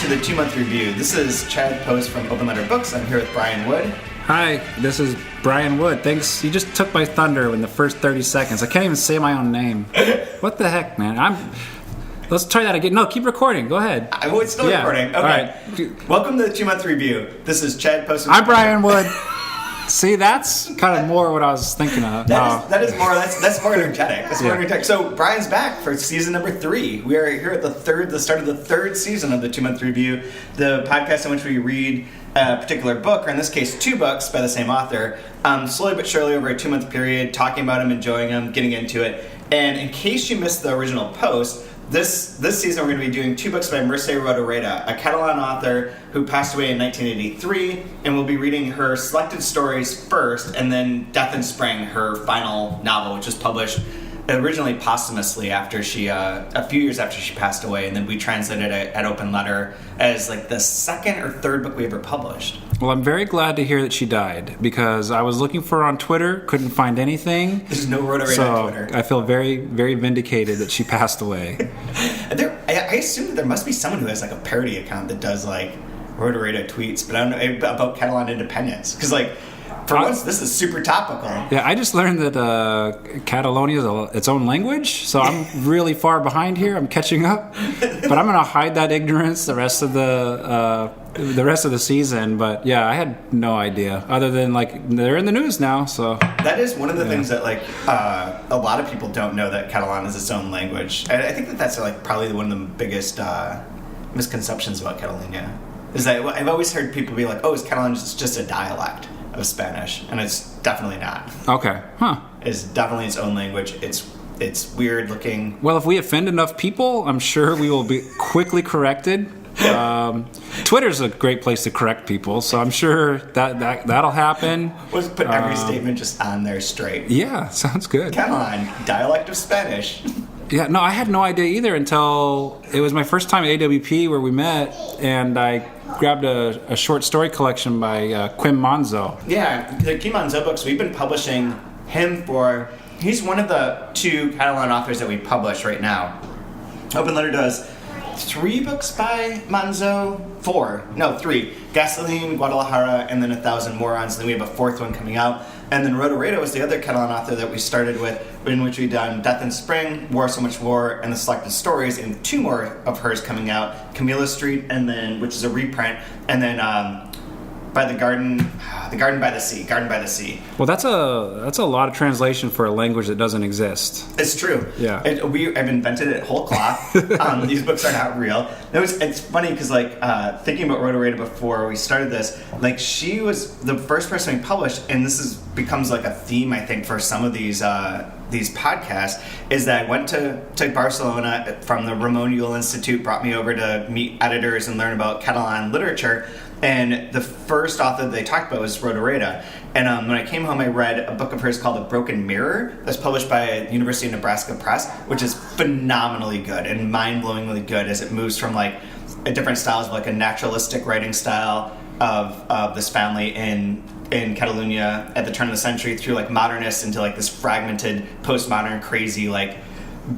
to the 2-month review. This is Chad Post from Open Letter Books. I'm here with Brian Wood. Hi, this is Brian Wood. Thanks. You just took my thunder in the first 30 seconds. I can't even say my own name. What the heck, man? Let's try that again. No, keep recording. Go ahead. It's still recording. Okay. All right. Welcome to the 2-month review. This is Chad Post. I'm Brian Wood. See, that's kind of more what I was thinking of. That's more energetic. That's more energetic. So Brian's back for season number 3. We are here at the start of the third season of the 2-month review, the podcast in which we read a particular book, or in this case, 2 books by the same author, slowly but surely over a 2-month period, talking about them, enjoying them, getting into it. And in case you missed the original post, this season we're going to be doing 2 books by Mercè Rodoreda, a Catalan author who passed away in 1983, and we'll be reading her selected stories first, and then Death in Spring, her final novel, which was published originally posthumously after a few years after she passed away, and then we translated it at Open Letter as like the second or third book we ever published. Well, I'm very glad to hear that she died, because I was looking for her on Twitter, couldn't find anything. There's no Rodoreda on Twitter. I feel very, very vindicated that she passed away. I assume that there must be someone who has like a parody account that does like Rodoreda tweets, but I don't know about Catalan independence, because like, for once, this is super topical. Yeah, I just learned that Catalonia is its own language, so I'm really far behind here. I'm catching up, but I'm going to hide that ignorance the rest of the season. But yeah, I had no idea, other than like they're in the news now. So that is one of the things that like a lot of people don't know, that Catalan is its own language. And I think that's like probably one of the biggest misconceptions about Catalonia. Is that I've always heard people be like, "Oh, is Catalan just a dialect of Spanish?" And it's definitely not. Okay. Huh. It's definitely its own language. It's weird looking. Well, if we offend enough people, I'm sure we will be quickly corrected. Twitter's a great place to correct people, so I'm sure that'll happen. We'll just put every statement just on there straight. Yeah, sounds good. Catalan, dialect of Spanish. Yeah, no, I had no idea either until it was my first time at AWP where we met, and I grabbed a short story collection by Quim Monzo. Yeah, the Quim Monzo books, we've been publishing him he's one of the 2 Catalan authors that we publish right now. Open Letter does 3 books by Monzo, 3. Gasoline, Guadalajara, and then 1,000 Morons. And then we have a 4th one coming out. And then Rodoreda was the other Catalan author that we started with, in which we've done Death in Spring, War, So Much War, and the Selected Stories, and 2 more of hers coming out, Camilla Street, and then, which is a reprint, and then by the Garden by the Sea. Well, that's a lot of translation for a language that doesn't exist. It's true. Yeah. I've invented it whole cloth. These books are not real. No, it's funny because like thinking about Rodoreda before we started this, like she was the first person we published, and this becomes like a theme I think for some of these podcasts, is that I went to Barcelona from the Ramon Llull Institute, brought me over to meet editors and learn about Catalan literature. And the first author that they talked about was Rodoreda. And when I came home, I read a book of hers called A Broken Mirror that's published by University of Nebraska Press, which is phenomenally good and mind-blowingly good as it moves from like a different styles of like a naturalistic writing style of this family in Catalonia at the turn of the century through like modernists into like this fragmented postmodern crazy like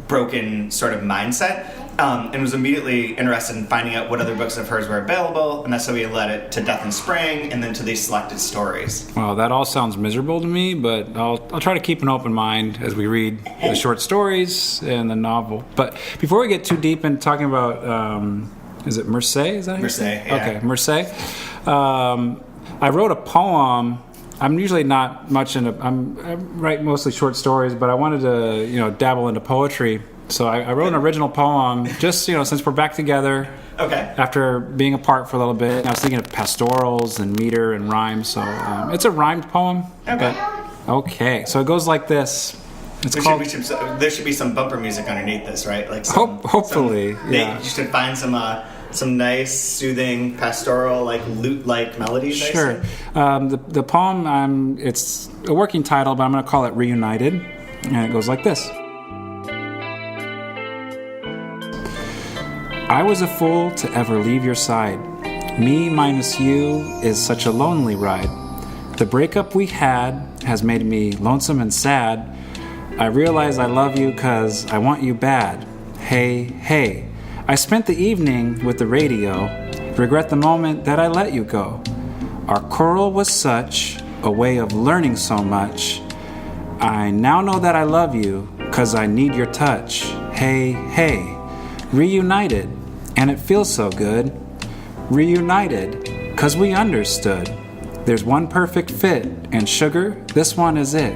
broken sort of mindset. And was immediately interested in finding out what other books of hers were available, and that's how we led it to Death in Spring, and then to these selected stories. Well, that all sounds miserable to me, but I'll try to keep an open mind as we read the short stories and the novel. But before we get too deep into talking about, is it Mercè? Is that how you say it? Yeah. Okay, Mercè. I wrote a poem. I'm usually not much I write mostly short stories, but I wanted to, dabble into poetry. So I wrote an original poem, just, since we're back together. Okay. After being apart for a little bit. I was thinking of pastorals and meter and rhyme, so it's a rhymed poem. Okay. So it goes like this. There should be some bumper music underneath this, right? Like hopefully. Yeah. You should find some nice, soothing, pastoral, like lute-like melodies. Sure. The poem, it's a working title, but I'm going to call it Reunited, and it goes like this. I was a fool to ever leave your side. Me minus you is such a lonely ride. The breakup we had has made me lonesome and sad. I realize I love you 'cause I want you bad. Hey, hey. I spent the evening with the radio. regret the moment that I let you go. Our quarrel was such a way of learning so much. I now know that I love you, 'cause I need your touch. Hey, hey, reunited, and it feels so good. Reunited, 'cause we understood. There's one perfect fit, and sugar, this one is it.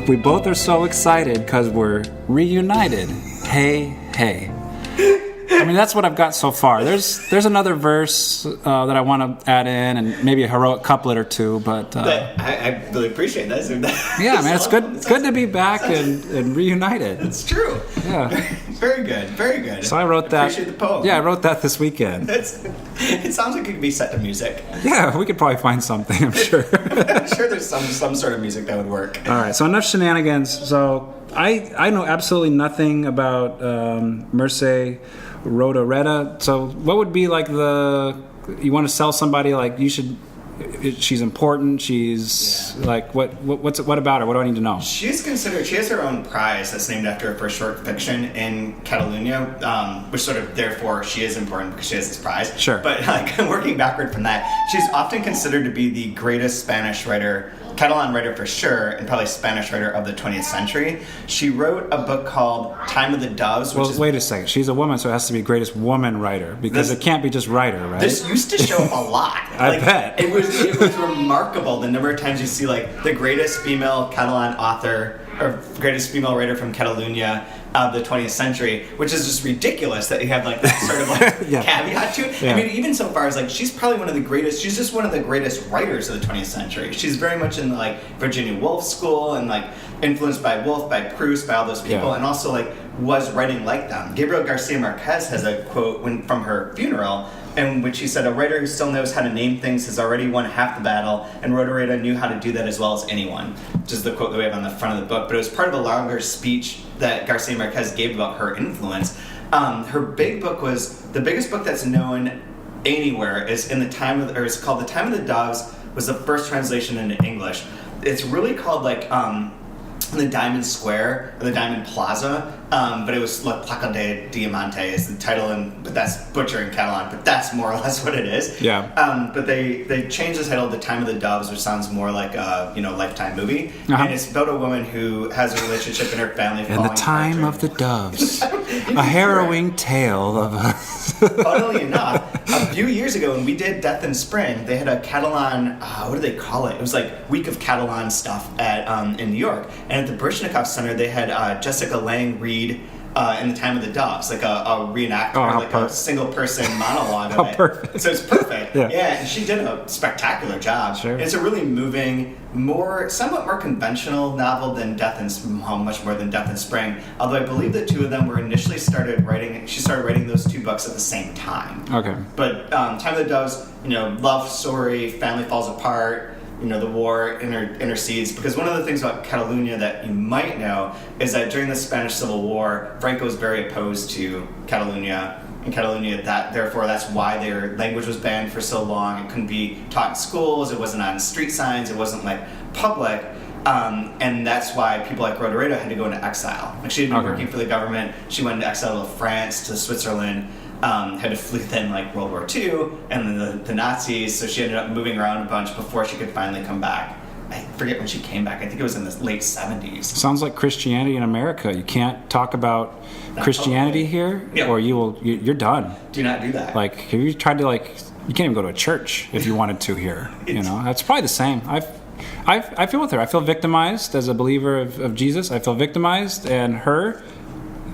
We both are so excited, 'cause we're reunited. Hey, hey. I mean, that's what I've got so far. There's another verse that I want to add in, and maybe a heroic couplet or two, but... I really appreciate that. Yeah, man, it's good to be back and reunited. It's true. Yeah. Very good, very good. So I wrote that. Appreciate the poem. Yeah, I wrote that this weekend. It sounds like it could be set to music. Yeah, we could probably find something, I'm sure. I'm sure there's some sort of music that would work. All right, so enough shenanigans. So I know absolutely nothing about Mercè Rodoreda. So what would be like you want to sell somebody like you should... She's important. She's like what about her? What do I need to know? She has her own prize that's named after her for short fiction in Catalonia, which sort of therefore she is important because she has this prize. Sure. But like working backward from that, she's often considered to be the greatest Spanish writer, Catalan writer for sure, and probably Spanish writer of the 20th century. She wrote a book called Time of the Doves. Wait a second. She's a woman, so it has to be greatest woman writer because it can't be just writer, right? This used to show up a lot. I bet. It was remarkable the number of times you see like the greatest female Catalan author or greatest female writer from Catalonia of the 20th century, which is just ridiculous that you have like that sort of like caveat to it. Yeah. I mean, even so far as like she's probably one of the greatest. She's just one of the greatest writers of the 20th century. She's very much in the like Virginia Woolf school and like influenced by Woolf, by Proust, by all those people, and also like was writing like them. Gabriel Garcia Marquez has a quote from her funeral in which he said, "A writer who still knows how to name things has already won half the battle, and Rodoreda knew how to do that as well as anyone," which is the quote that we have on the front of the book. But it was part of a longer speech that Garcia Marquez gave about her influence. Her big book was the biggest book that's known anywhere is it's called The Time of the Doves. Was the first translation into English. It's really called like the Diamond Square or the Diamond Plaza, but it was La Placa de Diamante is the title, but that's butchering Catalan, but that's more or less what it is. Yeah. But they changed the title to The Time of the Doves, which sounds more like a Lifetime movie, and it's about a woman who has a relationship in her family. And The Time of the Doves, a harrowing tale of a. Funnily enough, a few years ago when we did Death in Spring, they had a Catalan, what do they call it? It was like Week of Catalan stuff in New York. And at the Baryshnikov Center, they had Jessica Lange read in The Time of the Doves, like a reenactment, a single person monologue of it. Perfect. So it's perfect. Yeah, and she did a spectacular job. Sure. It's a really moving, somewhat more conventional novel than much more than Death in Spring. Although I believe the two of them were initially she started writing those two books at the same time. Okay. But Time of the Doves, love story, family falls apart, the war intercedes. Because one of the things about Catalonia that you might know is that during the Spanish Civil War, Franco was very opposed to Catalonia. In Catalonia, therefore that's why their language was banned for so long. It couldn't be taught in schools, it wasn't on street signs, it wasn't like public. And that's why people like Rodoreda had to go into exile. Like she had been working for the government, she went into exile to France, to Switzerland, had to flee then like World War II and then the Nazis, so she ended up moving around a bunch before she could finally come back. I forget when she came back. I think it was in the late 70s. Sounds like Christianity in America. You can't talk about Christianity here, or you're done. Do not do that. Like, have you tried to you can't even go to a church if you wanted to here. That's probably the same. I feel with her. I feel victimized as a believer of Jesus. I feel victimized, and her.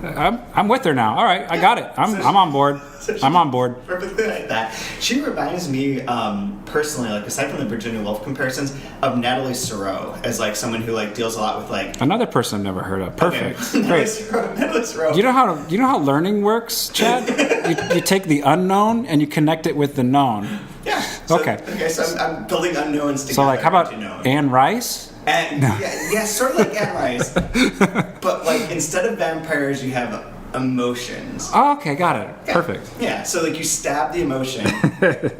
I'm with her now. All right, I got it. I'm on board. I'm on board. Perfectly like that. She reminds me personally, like aside from the Virginia Woolf comparisons, of Natalie Sorow as like someone who like deals a lot with like another person I've never heard of. Perfect. Okay. Great. Natalie Sorow. Do you know how learning works, Chad? you take the unknown and you connect it with the known. Yeah. Okay. So I'm building unknowns together. So like, how about Anne Rice? Yeah, sort of like Anne Rice, but like instead of vampires, you have emotions. Oh, okay, got it. Yeah. Perfect. Yeah, so like you stab the emotion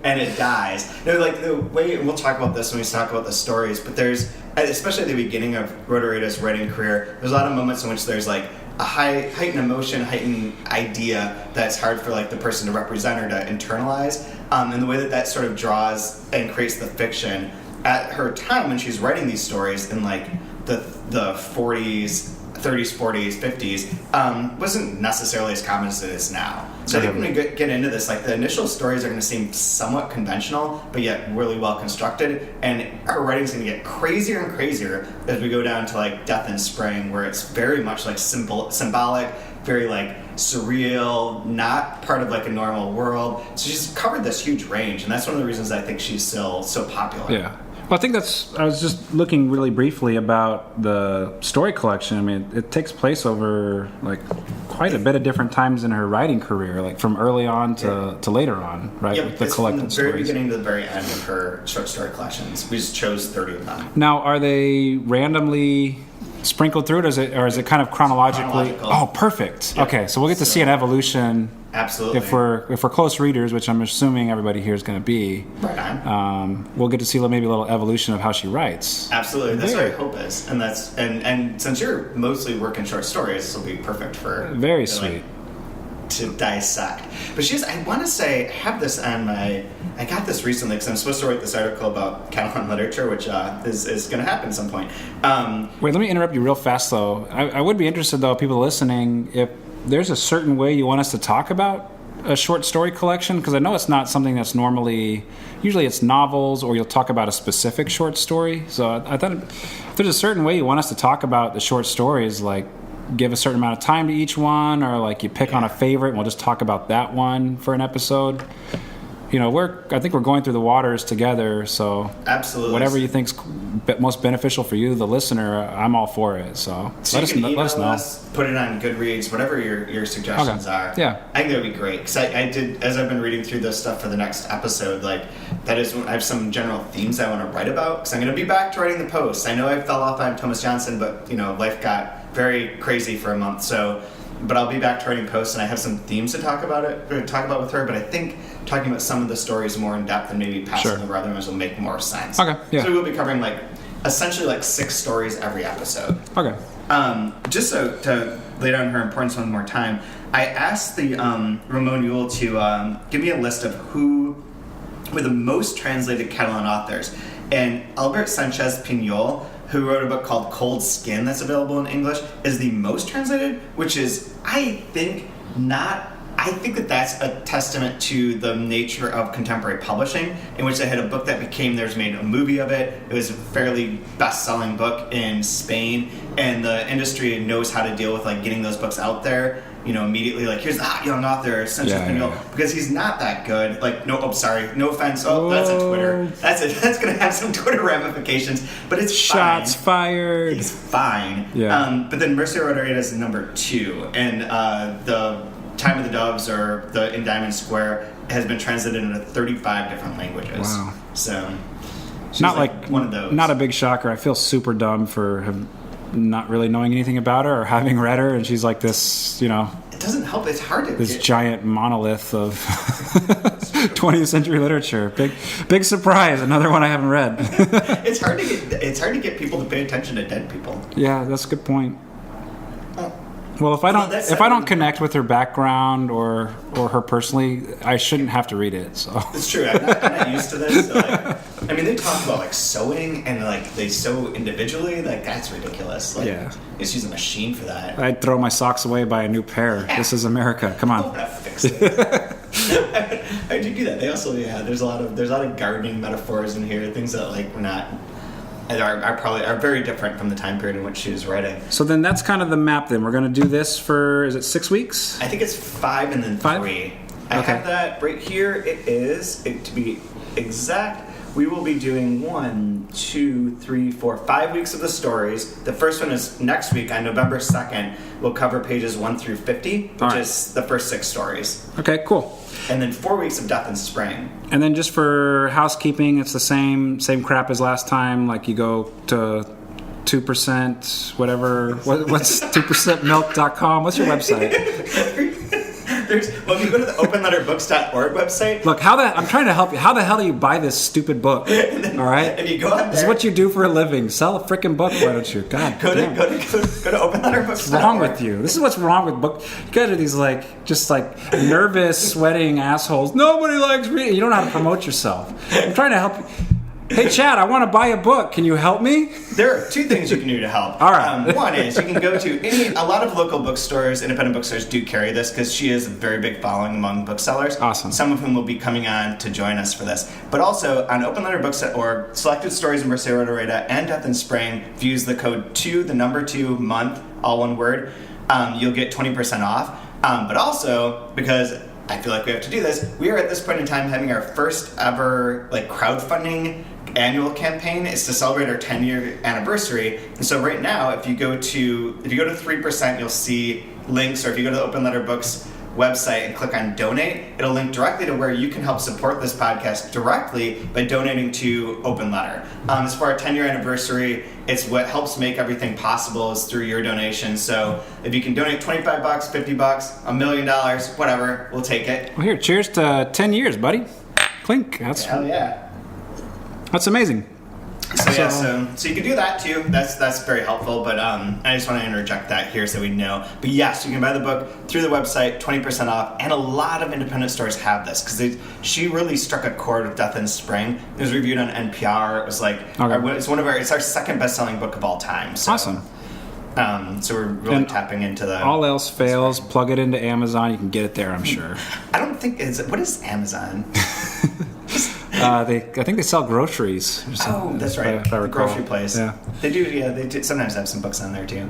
and it dies. Like the way, and we'll talk about this when we talk about the stories, but there's, especially at the beginning of Rodoreda's writing career, there's a lot of moments in which there's like a heightened emotion, heightened idea that's hard for like the person to represent or to internalize. and the way that sort of draws and creates the fiction at her time when she's writing these stories in like the 40s, 30s, 40s, 50s, wasn't necessarily as common as it is now. So I think when we get into this, like the initial stories are going to seem somewhat conventional, but yet really well constructed, and her writing's going to get crazier and crazier as we go down to like Death in Spring, where it's very much like symbolic, very like surreal, not part of like a normal world. So she's covered this huge range, and that's one of the reasons I think she's still so popular. Yeah. Well, I think I was just looking really briefly about the story collection. I mean, it takes place over like quite a bit of different times in her writing career, like from early on to later on, right? Yeah, the it's collected from the very stories. beginning to the very end of her short story collections. We just chose 30 of them. Now, are they randomly sprinkled through it, or is it kind of chronologically? Chronological. Oh, perfect. Yep. Okay, so we'll get to see an evolution. Absolutely. If we're close readers, which I'm assuming everybody here is going to be, Right on. we'll get to see maybe a little evolution of how she writes. Absolutely, that's what I hope is, and that's and since you're mostly working short stories, this will be perfect for Very sweet. To dissect. But I want to say, I have this on I got this recently because I'm supposed to write this article about Catalan literature, which is going to happen at some point. Wait, let me interrupt you real fast though. I would be interested though, people listening, if there's a certain way you want us to talk about a short story collection, because I know it's not something that's usually it's novels, or you'll talk about a specific short story. So I thought if there's a certain way you want us to talk about the short stories, like give a certain amount of time to each one, or like you pick on a favorite and we'll just talk about that one for an episode. You know, I think we're going through the waters together, so Absolutely. Whatever you think's most beneficial for you, the listener, I'm all for it. So you can email let us know. us, put it on GoodReads, whatever your suggestions are. Yeah. I think that would be great, because I did, as I've been reading through this stuff for the next episode, like I have some general themes I want to write about, because I'm going to be back to writing the posts. I know I fell off on Thomas Johnson, but life got very crazy for a month, but I'll be back to writing posts, and I have some themes to talk about with her. But I think talking about some of the stories more in depth and maybe passing the other ones will make more sense. Okay, yeah. So we'll be covering essentially 6 stories every episode. Okay. Just to lay down her importance one more time, I asked the Ramon Yule to give me a list of who were the most translated Catalan authors, and Albert Sanchez Pinyol, who wrote a book called Cold Skin that's available in English, is the most translated, which is, I think that's a testament to the nature of contemporary publishing, in which they had a book that there's made a movie of it. It was a fairly best-selling book in Spain, and the industry knows how to deal with getting those books out there. Immediately, here's the hot young author, Sanchez Pinyol, because he's not that good. No offense. That's on Twitter. That's going to have some Twitter ramifications, but it's Shots fine. fired. He's fine. Yeah. But then Mercè Rodoreda is number 2, and the Time of the Doves, or the In Diamond Square, has been translated into 35 different languages. Wow. So she's Not one of those. Not a big shocker. I feel super dumb for not really knowing anything about her or having read her, and she's like this, It doesn't help. It's hard to this giant monolith of 20th century literature. Big surprise. Another one I haven't read. It's hard to get people to pay attention to dead people. Yeah, that's a good point. Well, if I don't connect with her background or her personally, I shouldn't have to read it. So it's true. I'm not used to this. So they talk about sewing, and they sew individually. That's ridiculous. She's a machine for that. I'd throw my socks away, buy a new pair. This is America. Come on. I'm gonna fix it. How'd you do that? They also there's a lot of gardening metaphors in here. Things that we're not. Are very different from the time period in which she was writing. So then that's kind of the map then. We're going to do this for, is it 6 weeks? I think it's 5 and then 5? 3. I have that right here. It is, to be exact, we will be doing 5 weeks of the stories. The first one is next week on November 2nd. We'll cover pages 1 through 50, which is the first 6 stories. Okay, cool. And then 4 weeks of Death in Spring. And then just for housekeeping, it's the same crap as last time. You go to 2%, whatever. What's 2percentmilk.com? What's your website? Well, if you go to the openletterbooks.org website, Look, I'm trying to help you. How the hell do you buy this stupid book? All right? if you go on there, This is what you do for a living. Sell a freaking book, why don't you? God go damn. to openletterbooks.org. What's wrong with you? This is what's wrong with book. You guys are these just nervous, sweating assholes. Nobody likes reading. You don't know how to promote yourself. I'm trying to help you. Hey, Chad, I want to buy a book. Can you help me? There are two things you can do to help. All right. One is you can go to a lot of local bookstores, independent bookstores do carry this because she has a very big following among booksellers. Awesome. Some of whom will be coming on to join us for this. But also on openletterbooks.org, selected stories of Mercè Rodoreda and Death in Spring, if you use the code 2 month, all one word, you'll get 20% off. But also, because I feel like we have to do this, we are at this point in time having our first ever crowdfunding annual campaign. Is to celebrate our 10-year anniversary. And so right now, if you go to 3%, you'll see links, or if you go to the Open Letter Books website and click on donate, it'll link directly to where you can help support this podcast directly by donating to Open Letter. As for our 10-year anniversary, it's what helps make everything possible is through your donation. So if you can donate $25, $50, $1 million, whatever, we'll take it. Well, here, cheers to 10 years, buddy. Clink. Hell yeah. That's amazing. So you can do that too. That's very helpful. But I just want to interject that here so we know. But yes, you can buy the book through the website, 20% off, and a lot of independent stores have this because she really struck a chord with Death in Spring. It was reviewed on NPR. It was it's our second best-selling book of all time. So, awesome. So we're really tapping into the. All else fails, plug it into Amazon. You can get it there, I'm sure. I don't think what is Amazon? I think they sell groceries. Oh, that's right. If I the recall. grocery place. Yeah. They do. Yeah, they do sometimes have some books on there too.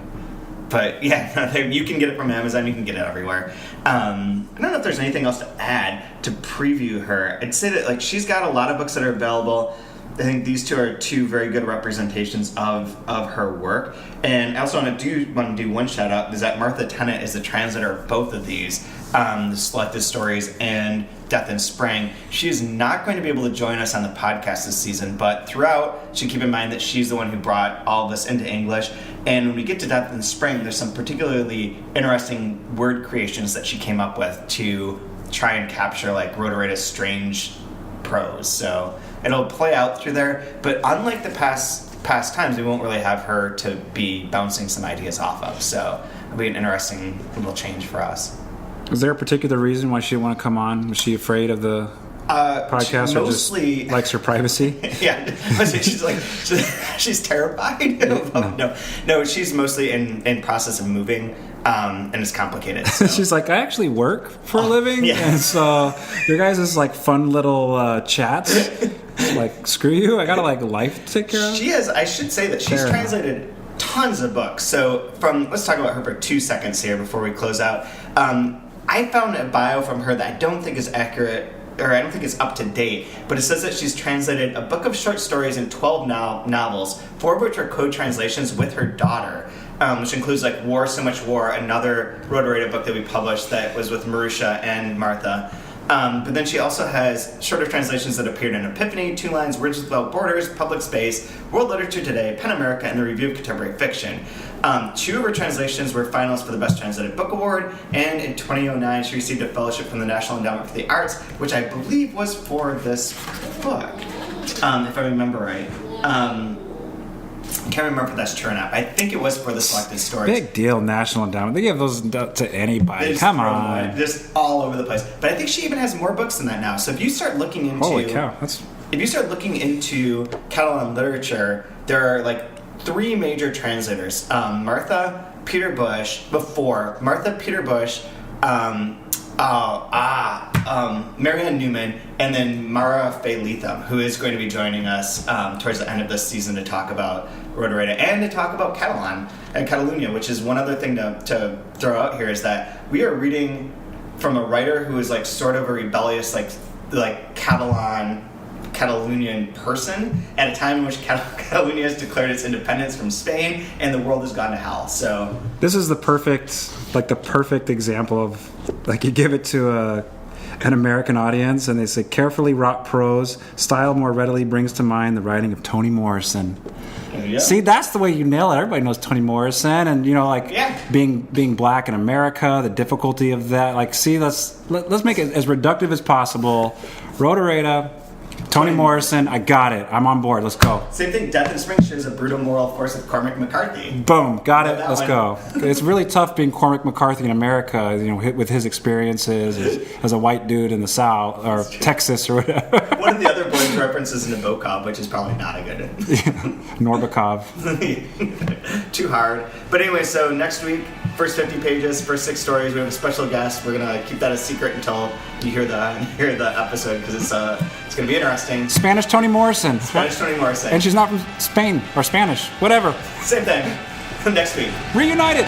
But yeah, you can get it from Amazon. You can get it everywhere. I don't know if there's anything else to add to preview her. I'd say that she's got a lot of books that are available. I think these two are two very good representations of her work. And I also want to do one shout out is that Martha Tennant is the translator of both of these, the Selected Stories and Death in Spring. She is not going to be able to join us on the podcast this season, but throughout, should keep in mind that she's the one who brought all of this into English. And when we get to Death in Spring, there's some particularly interesting word creations that she came up with to try and capture Rodoreda's strange prose. So it'll play out through there, but unlike the past times, we won't really have her to be bouncing some ideas off of. So it'll be an interesting little change for us. Is there a particular reason why she didn't want to come on? Was she afraid of the podcast, or just likes her privacy? Yeah, she's terrified. No, she's mostly in process of moving, and it's complicated. So. She's like, I actually work for a living, and so your guys is fun little chats. Screw you! I got a life to take care of. She is. I should say that she's translated tons of books. So let's talk about her for 2 seconds here before we close out. I found a bio from her that I don't think is accurate, or I don't think it's up to date, but it says that she's translated a book of short stories and 12 novels, 4 of which are co-translations with her daughter, which includes War, So Much War, another Rodoreda book that we published that was with Marusha and Martha. But then she also has shorter translations that appeared in Epiphany, Two Lines, Words Without Borders, Public Space, World Literature Today, Pen America, and the Review of Contemporary Fiction. 2 of her translations were finalists for the Best Translated Book Award, and in 2009 she received a fellowship from the National Endowment for the Arts, which I believe was for this book, if I remember right. I can't remember if that's true or not. I think it was for the Selected Stories. Big deal, National Endowment. They give those to anybody. Come on. Just all over the place. But I think she even has more books than that now. So if you start looking into... Holy cow. If you start looking into Catalan literature, there are 3 major translators. Martha Peter Bush, Marianne Newman, and then Mara Faye Leatham, who is going to be joining us towards the end of this season to talk about Rodoreda and to talk about Catalan and Catalunya, which is one other thing to throw out here is that we are reading from a writer who is sort of a rebellious Catalunian person at a time in which Catalunya has declared its independence from Spain and the world has gone to hell. So this is the perfect example of you give it to an American audience, and they say carefully wrought prose, style more readily brings to mind the writing of Toni Morrison. Yeah. See, that's the way you nail it. Everybody knows Toni Morrison, and being black in America, the difficulty of that. Like, see, let's make it as reductive as possible. Rodoreda, Toni Morrison, I got it. I'm on board. Let's go. Same thing. Death and Spring shows a brutal moral force of Cormac McCarthy. Boom, got it. Let's go. It's really tough being Cormac McCarthy in America. With his experiences as a white dude in the South or Texas or whatever. One of the other boys references Nabokov, which is probably not a good. Norbakov. Too hard. But anyway, so next week, first 50 pages, first 6 stories. We have a special guest. We're gonna keep that a secret until you hear the episode because it's gonna be interesting. Spanish Toni Morrison. Spanish Toni Morrison. And she's not from Spain or Spanish. Whatever. Same thing. Next week. Reunited.